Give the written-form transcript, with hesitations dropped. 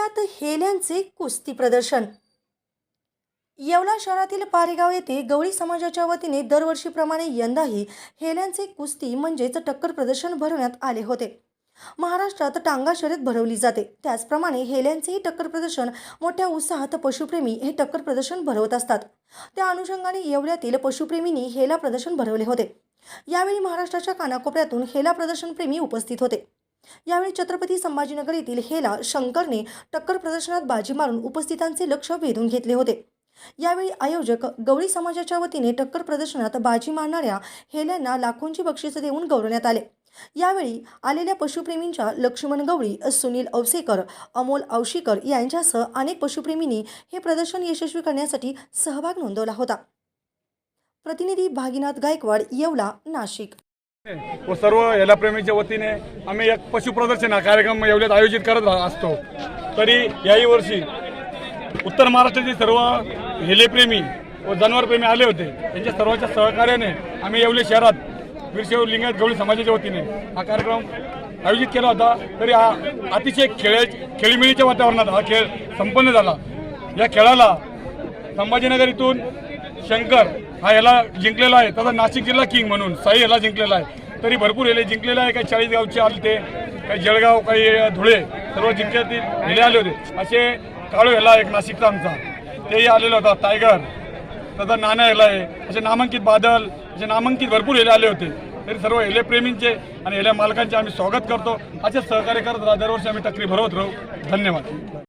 येवल्यात हेल्यांचे कुस्ती प्रदर्शन। येवला शहरातील पारेगाव येथे गवळी समाजाच्या वतीने दरवर्षीप्रमाणे यंदाही हेल्यांचे कुस्ती म्हणजेच टक्कर प्रदर्शन भरवण्यात आले होते। महाराष्ट्रात टांगा शर्यत भरवली जाते, त्याचप्रमाणे हेल्यांचेही टक्कर प्रदर्शन मोठ्या उत्साहात पशुप्रेमी हे टक्कर प्रदर्शन भरवत असतात। त्या अनुषंगाने येवल्यातील पशुप्रेमींनी हेला प्रदर्शन भरवले होते। यावेळी महाराष्ट्राच्या कानाकोपऱ्यातून हेला प्रदर्शन प्रेमी उपस्थित होते। यावेळी छत्रपती संभाजीनगर येथील हेला शंकरने टक्कर प्रदर्शनात बाजी मारून उपस्थितांचे लक्ष वेधून घेतले होते। यावेळी आयोजक गवळी समाजाच्या वतीने टक्कर प्रदर्शनात बाजी मारणाऱ्या हेल्यांना लाखोंची बक्षीस देऊन गौरवण्यात आले। यावेळी आलेल्या पशुप्रेमींच्या लक्ष्मण गवळी, सुनील औसेकर, अमोल औशीकर यांच्यासह अनेक पशुप्रेमींनी हे प्रदर्शन यशस्वी करण्यासाठी सहभाग नोंदवला होता। प्रतिनिधी भागीनाथ गायकवाड, येवला, नाशिक। व सर्व हेला प्रेमीच्या वतीने आम्ही एक पशु प्रदर्शन हा कार्यक्रम येवल्यात आयोजित करत असतो। तरी याही वर्षी उत्तर महाराष्ट्रातील सर्व हेलेप्रेमी व जनावरप्रेमी आले होते। त्यांच्या सर्वांच्या सहकार्याने आम्ही येवले शहरात वीरशैव लिंगायत गवळी समाजाच्या वतीने हा कार्यक्रम आयोजित केला होता। तरी हा अतिशय खेळीमेळीच्या वातावरणात हा खेळ संपन्न झाला। या खेळाला संभाजीनगर इथून शंकर हा याला जिंकलेला आहे, तसा नाशिक जिल्हा किंग म्हणून साई याला जिंकलेला आहे। तरी भरपूर हेले जिंकलेले आहे, काही 40 गावचे आले ते, काही जळगाव, काही धुळे, सर्व जिंकण्यातील हेले आले होते। असे काळू याला एक नाशिकचा आमचा तेही आलेला होता, टायगर, तसा नाना याला आहे, असे नामांकित बादल, असे नामांकित भरपूर हेले आले होते। तरी सर्व हेले प्रेमींचे आणि हेल्या मालकांचे आम्ही स्वागत करतो। असे सहकार्य करत दरवर्षी आम्ही टक्करी भरवत राहू। धन्यवाद।